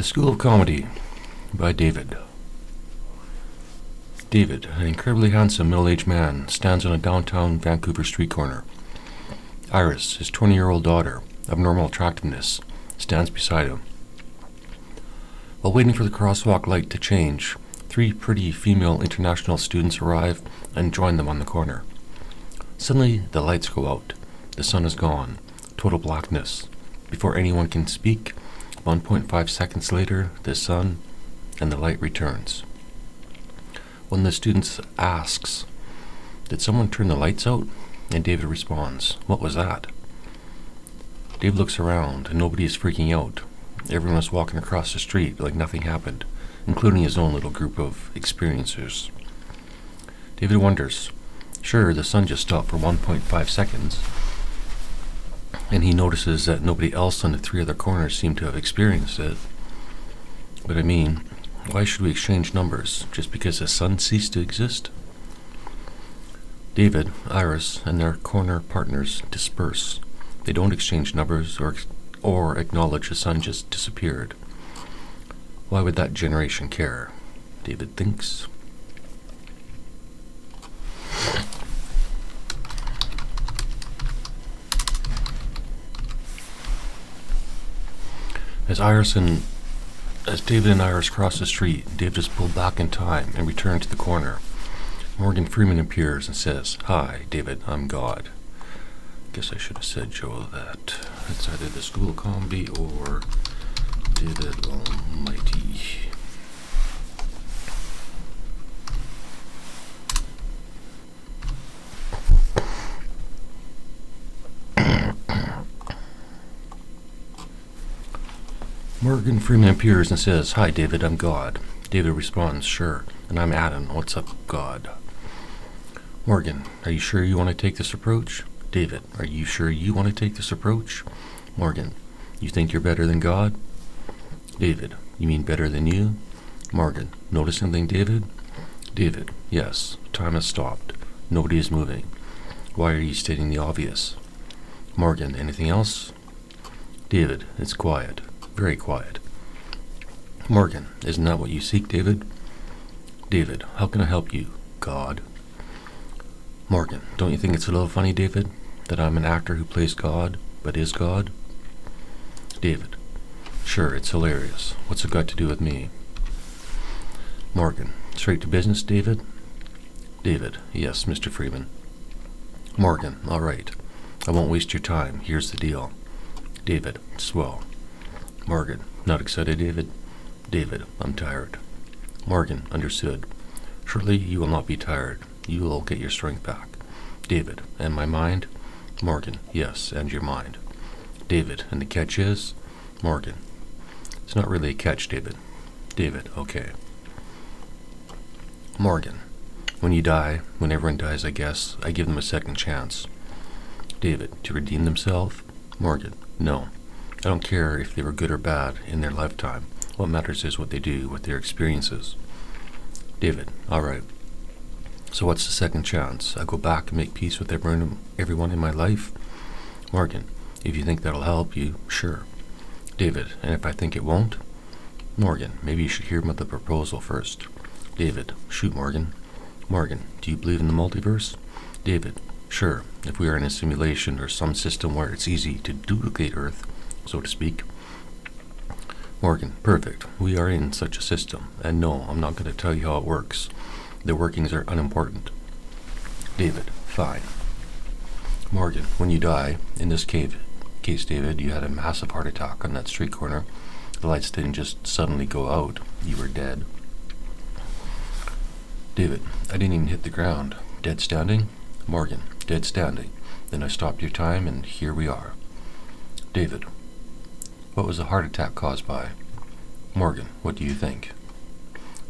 The School of Comedy by David. David, an incredibly handsome middle-aged man, stands on a downtown Vancouver street corner. Iris, his 20-year-old daughter, of normal attractiveness, stands beside him. While waiting for the crosswalk light to change, 3 pretty female international students arrive and join them on the corner. Suddenly, the lights go out. The sun is gone. Total blackness. Before anyone can speak, 1.5 seconds later, the sun and the light returns. One of the students asks, "Did someone turn the lights out?" And David responds, "What was that?" Dave looks around and nobody is freaking out. Everyone is walking across the street like nothing happened, including his own little group of experiencers. David wonders, sure, the sun just stopped for 1.5 seconds, and he notices that nobody else on the 3 other corners seem to have experienced it. But I mean, why should we exchange numbers just because the sun ceased to exist? David, Iris, and their corner partners disperse. They don't exchange numbers or acknowledge the sun just disappeared. Why would that generation care? David thinks. As David and Iris cross the street, David is pulled back in time and returned to the corner. Morgan Freeman appears and says, "Hi, David, I'm God." Guess I should have said, Joe, that it's either the School of Comedy or David Almighty. Morgan Freeman appears and says, "Hi, David, I'm God." David responds, "Sure, and I'm Adam. What's up, God?" Morgan, "Are you sure you want to take this approach?" David, "Are you sure you want to take this approach?" Morgan, "You think you're better than God?" David, "You mean better than you?" Morgan, "Notice anything, David?" David, "Yes, time has stopped. Nobody is moving. Why are you stating the obvious?" Morgan, "Anything else?" David, "It's quiet. Very quiet." Morgan, "Isn't that what you seek, David?" David, "How can I help you, God?" Morgan, "Don't you think it's a little funny, David, that I'm an actor who plays God, but is God?" David, "Sure, it's hilarious. What's it got to do with me?" Morgan, "Straight to business, David?" David, "Yes, Mr. Freeman." Morgan, "All right. I won't waste your time. Here's the deal." David, "Swell." Morgan, "Not excited, David?" David, "I'm tired." Morgan, "Understood. Surely you will not be tired. You will get your strength back." David, "And my mind?" Morgan, "Yes, and your mind." David, "And the catch is?" Morgan, "It's not really a catch, David." David, "Okay." Morgan, "When you die, when everyone dies, I guess, I give them a second chance." David, "To redeem themselves?" Morgan, "No. I don't care if they were good or bad in their lifetime. What matters is what they do with their experiences." David, "All right. So what's the second chance? I go back and make peace with everyone in my life?" Morgan, "If you think that'll help you, sure." David, "And if I think it won't?" Morgan, "Maybe you should hear about the proposal first." David, "Shoot, Morgan." Morgan, "Do you believe in the multiverse?" David, "Sure, if we are in a simulation or some system where it's easy to duplicate Earth, so to speak." Morgan, "Perfect. We are in such a system. And no, I'm not going to tell you how it works. The workings are unimportant." David, "Fine." Morgan, "When you die, in this case, David, you had a massive heart attack on that street corner. The lights didn't just suddenly go out. You were dead." David, "I didn't even hit the ground. Dead standing?" Morgan, "Dead standing. Then I stopped your time, and here we are." David, "What was the heart attack caused by?" Morgan, "What do you think?"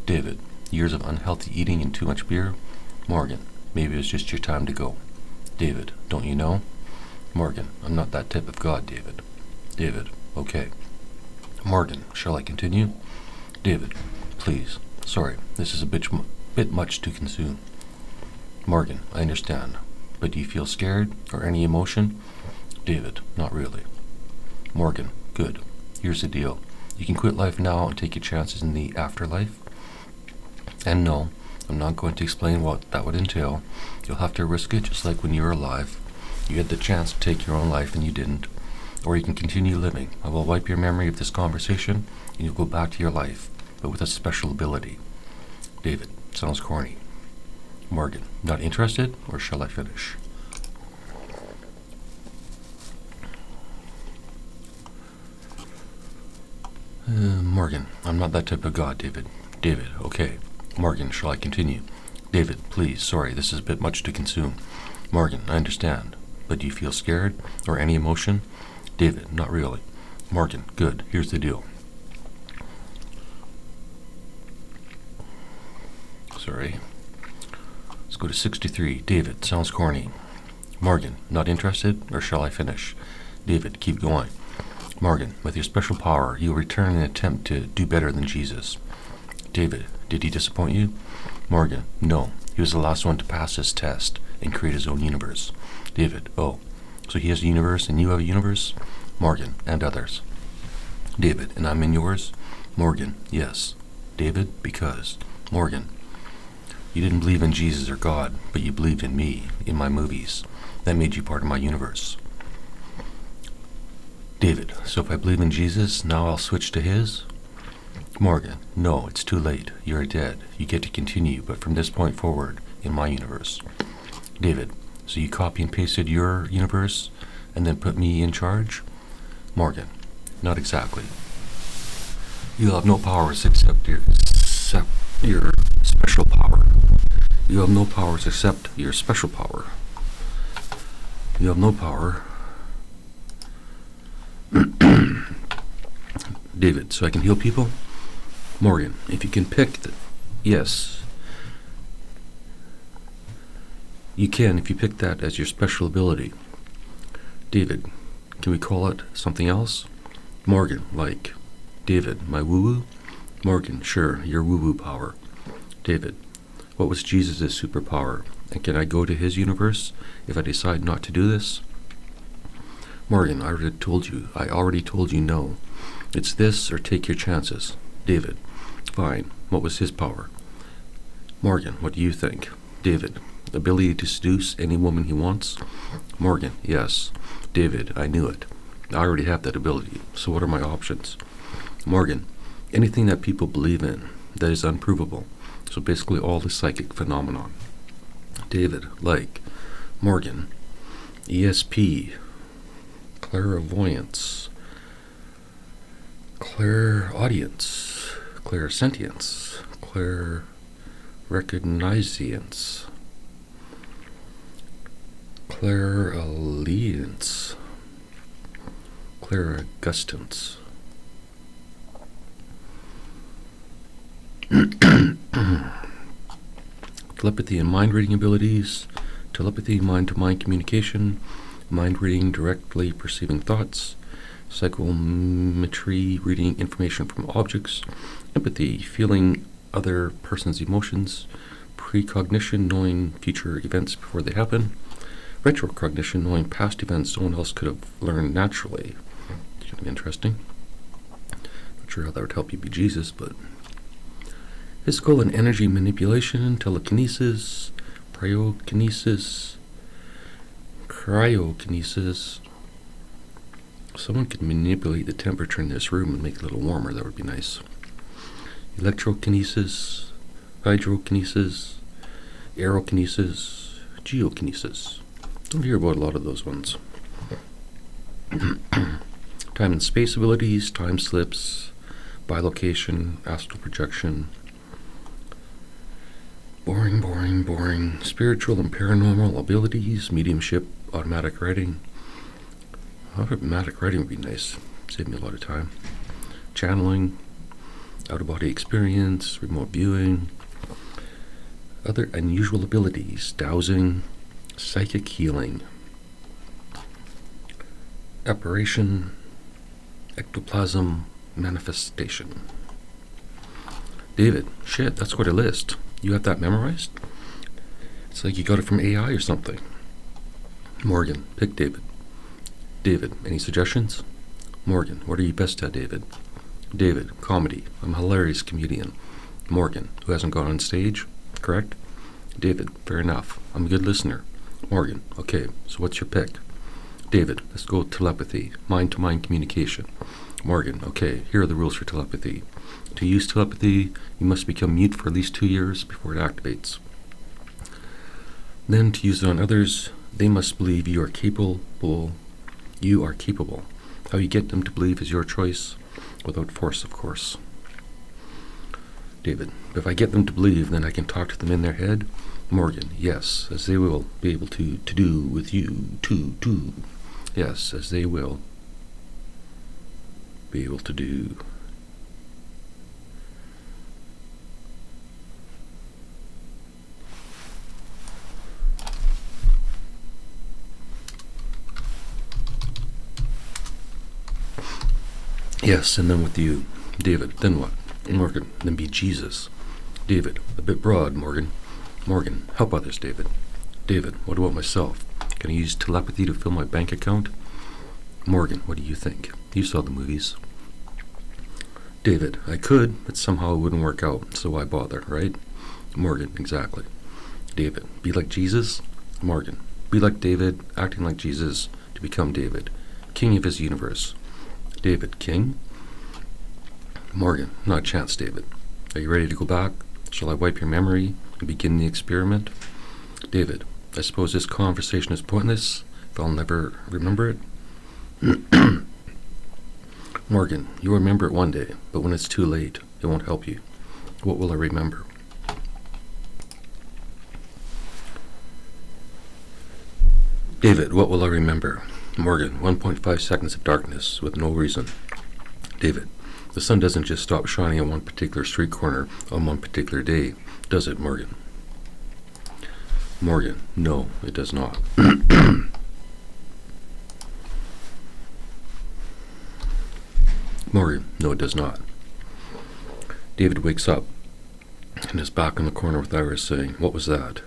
David, "Years of unhealthy eating and too much beer?" Morgan, "Maybe it was just your time to go." David, "Don't you know?" Morgan, "I'm not that type of God, David." David, "Okay." Morgan, "Shall I continue?" David, "Please. Sorry, this is a bit much to consume." Morgan, "I understand. But do you feel scared or any emotion?" David, "Not really." Morgan, "Good. Here's the deal. You can quit life now and take your chances in the afterlife. And no, I'm not going to explain what that would entail. You'll have to risk it just like when you were alive. You had the chance to take your own life and you didn't. Or you can continue living. I will wipe your memory of this conversation and you'll go back to your life, but with a special ability. David, sounds corny. Morgan, not interested, or shall I finish? Morgan, I'm not that type of god, David. David, okay. Morgan, shall I continue? David, please, sorry, this is a bit much to consume. Morgan, I understand, but do you feel scared, or any emotion? David, not really. Morgan, good, here's the deal. Sorry. Let's go to 63. David, sounds corny. Morgan, not interested, or shall I finish? David, keep going. Morgan, with your special power, you will return and attempt to do better than Jesus. David, did he disappoint you? Morgan, no. He was the last one to pass his test and create his own universe. David, oh, so he has a universe and you have a universe? Morgan, and others. David, and I'm in yours? Morgan, yes. David, because. Morgan, you didn't believe in Jesus or God, but you believed in me, in my movies. That made you part of my universe. David, so if I believe in Jesus, now I'll switch to his? Morgan, no, it's too late. You're dead. You get to continue, but from this point forward, in my universe. David, so you copy and pasted your universe and then put me in charge? Morgan, not exactly. You have no powers except your special power. You have no powers except your special power. You have no power. David, so I can heal people? Morgan, if you can pick yes. You can if you pick that as your special ability. David, can we call it something else? Morgan, like David, my woo-woo? Morgan, sure, your woo-woo power. David, what was Jesus' superpower? And can I go to his universe if I decide not to do this? Morgan, I already told you no. It's this or take your chances. David, fine. What was his power? Morgan, what do you think? David, ability to seduce any woman he wants? Morgan, yes. David, I knew it. I already have that ability, so what are my options? Morgan, anything that people believe in that is unprovable. So basically all the psychic phenomenon. David, like Morgan, ESP, clairvoyance, clairaudience, clairsentience, clairrecognizance, clairalliance, clairaugustance. Telepathy and mind reading abilities, telepathy, mind-to-mind communication, mind reading, directly perceiving thoughts, psychometry, reading information from objects, empathy, feeling other person's emotions, precognition, knowing future events before they happen, retrocognition, knowing past events someone else could have learned naturally. It's kind of interesting. Not sure how that would help you be Jesus, but physical and energy manipulation, telekinesis, cryokinesis. Someone could manipulate the temperature in this room and make it a little warmer. That would be nice. Electrokinesis, hydrokinesis, aerokinesis, geokinesis. Don't hear about a lot of those ones. Time and space abilities, time slips, bilocation, astral projection. Boring. Spiritual and paranormal abilities, mediumship, automatic writing. Automatic writing would be nice. Save me a lot of time. Channeling, out-of-body experience, remote viewing. Other unusual abilities, dowsing, psychic healing, apparition, ectoplasm, manifestation. David, shit, that's quite a list. You have that memorized? It's like you got it from AI or something. Morgan, pick David. David, any suggestions? Morgan, what are you best at, David? David, comedy. I'm a hilarious comedian. Morgan, who hasn't gone on stage, correct? David, fair enough. I'm a good listener. Morgan, okay, so what's your pick? David, let's go with telepathy, mind-to-mind communication. Morgan, okay, here are the rules for telepathy. To use telepathy, you must become mute for at least 2 years before it activates. Then, to use it on others, they must believe you are capable. How you get them to believe is your choice, without force, of course. David, if I get them to believe, then I can talk to them in their head? Morgan, yes, as they will be able to do with you, too. Yes, as they will be able to do. Yes, and then with you. David, then what? Morgan, then be Jesus. David, a bit broad, Morgan. Morgan, help others, David. David, what about myself? Can I use telepathy to fill my bank account? Morgan, what do you think? You saw the movies. David, I could, but somehow it wouldn't work out, so why bother, right? Morgan, exactly. David, be like Jesus? Morgan, be like David, acting like Jesus, to become David, king of his universe. David, king? Morgan, not a chance, David. Are you ready to go back? Shall I wipe your memory and begin the experiment? David, I suppose this conversation is pointless if I'll never remember it? Morgan, you'll remember it one day, but when it's too late, it won't help you. What will I remember? David, what will I remember? Morgan, 1.5 seconds of darkness with no reason. David, the sun doesn't just stop shining on one particular street corner on one particular day, does it, Morgan? Morgan, no, it does not. Morgan, no, it does not. David wakes up and is back in the corner with Iris saying, what was that?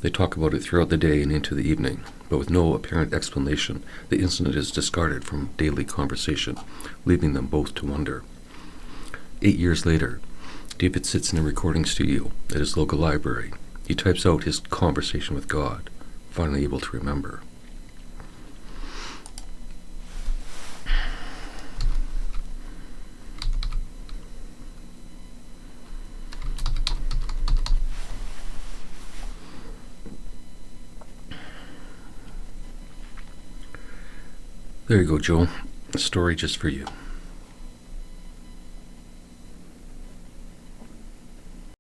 They talk about it throughout the day and into the evening, but with no apparent explanation. The incident is discarded from daily conversation, leaving them both to wonder. 8 years later, David sits in a recording studio at his local library. He types out his conversation with God, finally able to remember. There you go, Joe. A story just for you.